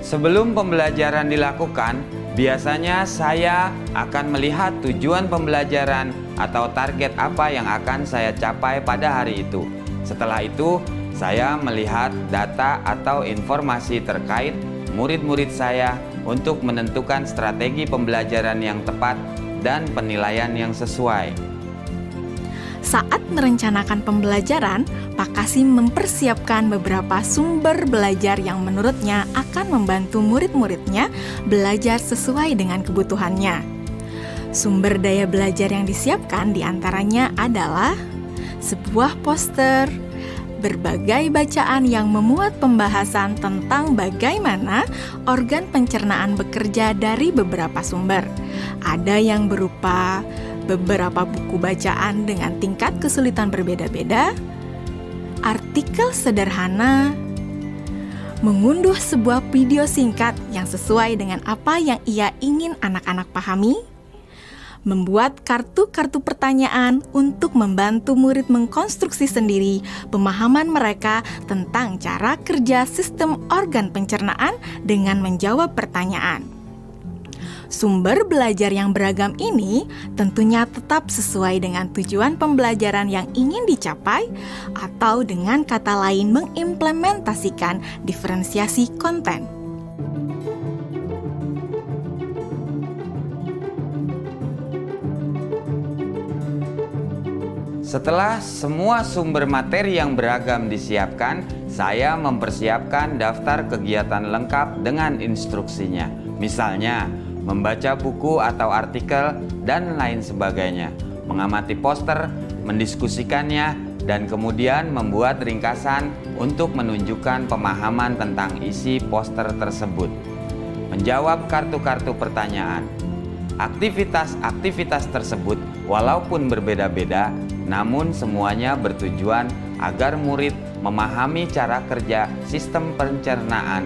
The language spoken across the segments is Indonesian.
Sebelum pembelajaran dilakukan, biasanya saya akan melihat tujuan pembelajaran atau target apa yang akan saya capai pada hari itu. Setelah itu, saya melihat data atau informasi terkait murid-murid saya untuk menentukan strategi pembelajaran yang tepat dan penilaian yang sesuai. Saat merencanakan pembelajaran, Pak Kasim mempersiapkan beberapa sumber belajar yang menurutnya akan membantu murid-muridnya belajar sesuai dengan kebutuhannya. Sumber daya belajar yang disiapkan diantaranya adalah sebuah poster, berbagai bacaan yang memuat pembahasan tentang bagaimana organ pencernaan bekerja dari beberapa sumber. Ada yang berupa beberapa buku bacaan dengan tingkat kesulitan berbeda-beda, artikel sederhana, mengunduh sebuah video singkat yang sesuai dengan apa yang ia ingin anak-anak pahami, membuat kartu-kartu pertanyaan untuk membantu murid mengkonstruksi sendiri pemahaman mereka tentang cara kerja sistem organ pencernaan dengan menjawab pertanyaan. Sumber belajar yang beragam ini tentunya tetap sesuai dengan tujuan pembelajaran yang ingin dicapai atau dengan kata lain mengimplementasikan diferensiasi konten. Setelah semua sumber materi yang beragam disiapkan, saya mempersiapkan daftar kegiatan lengkap dengan instruksinya. Misalnya, membaca buku atau artikel, dan lain sebagainya, mengamati poster, mendiskusikannya, dan kemudian membuat ringkasan untuk menunjukkan pemahaman tentang isi poster tersebut. Menjawab kartu-kartu pertanyaan. Aktivitas-aktivitas tersebut walaupun berbeda-beda, namun semuanya bertujuan agar murid memahami cara kerja sistem pencernaan.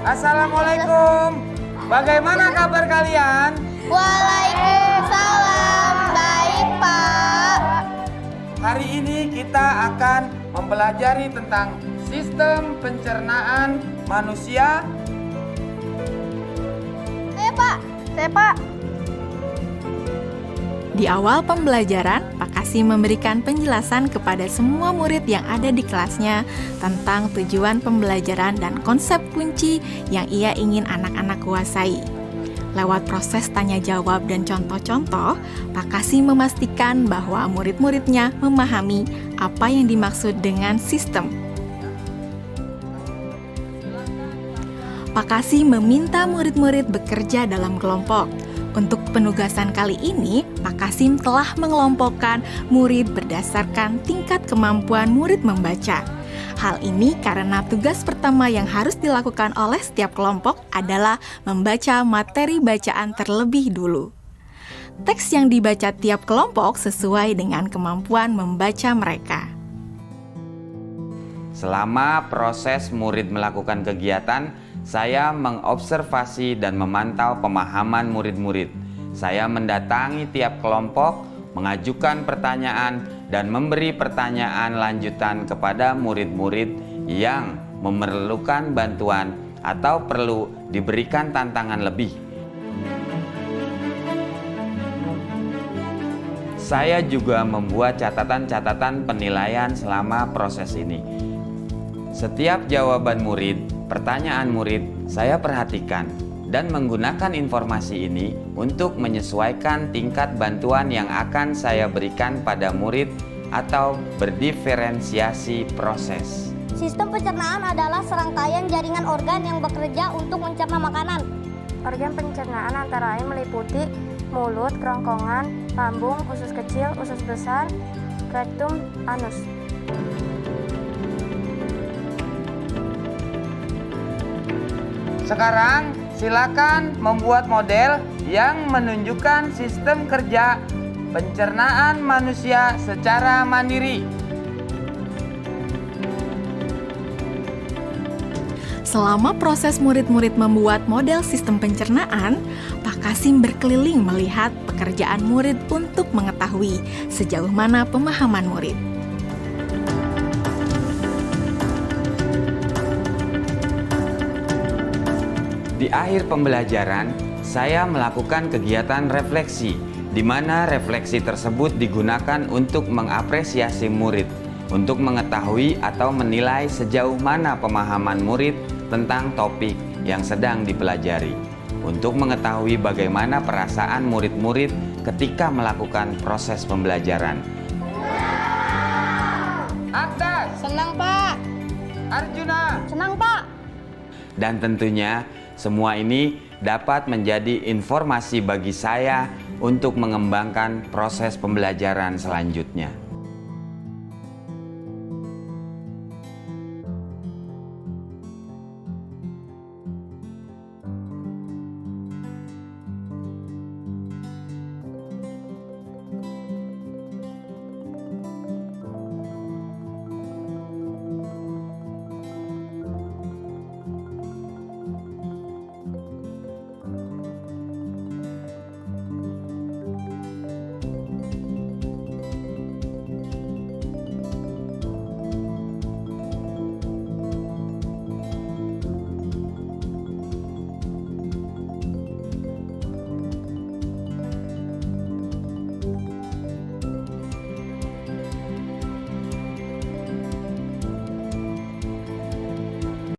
Assalamualaikum. Bagaimana kabar kalian? Waalaikumsalam. Baik, Pak. Hari ini kita akan mempelajari tentang sistem pencernaan manusia. Saya, Pak. Di awal pembelajaran, Pak Kasim memberikan penjelasan kepada semua murid yang ada di kelasnya tentang tujuan pembelajaran dan konsep kunci yang ia ingin anak-anak kuasai. Lewat proses tanya jawab dan contoh-contoh, Pak Kasim memastikan bahwa murid-muridnya memahami apa yang dimaksud dengan sistem. Pak Kasim meminta murid-murid bekerja dalam kelompok. Untuk penugasan kali ini, Pak Kasim telah mengelompokkan murid berdasarkan tingkat kemampuan murid membaca. Hal ini karena tugas pertama yang harus dilakukan oleh setiap kelompok adalah membaca materi bacaan terlebih dulu. Teks yang dibaca tiap kelompok sesuai dengan kemampuan membaca mereka. Selama proses murid melakukan kegiatan, saya mengobservasi dan memantau pemahaman murid-murid. Saya mendatangi tiap kelompok, mengajukan pertanyaan, dan memberi pertanyaan lanjutan kepada murid-murid yang memerlukan bantuan atau perlu diberikan tantangan lebih. Saya juga membuat catatan-catatan penilaian selama proses ini. Setiap jawaban murid, pertanyaan murid, saya perhatikan dan menggunakan informasi ini untuk menyesuaikan tingkat bantuan yang akan saya berikan pada murid atau berdiferensiasi proses. Sistem pencernaan adalah serangkaian jaringan organ yang bekerja untuk mencerna makanan. Organ pencernaan antara lain meliputi mulut, kerongkongan, lambung, usus kecil, usus besar, rektum, anus. Sekarang silakan membuat model yang menunjukkan sistem kerja pencernaan manusia secara mandiri. Selama proses murid-murid membuat model sistem pencernaan, Pak Kasim berkeliling melihat pekerjaan murid untuk mengetahui sejauh mana pemahaman murid. Di akhir pembelajaran, saya melakukan kegiatan refleksi, di mana refleksi tersebut digunakan untuk mengapresiasi murid, untuk mengetahui atau menilai sejauh mana pemahaman murid tentang topik yang sedang dipelajari, untuk mengetahui bagaimana perasaan murid-murid ketika melakukan proses pembelajaran. Akdas, Senang, Pak. Arjuna, Senang, Pak. dan tentunya semua ini dapat menjadi informasi bagi saya untuk mengembangkan proses pembelajaran selanjutnya.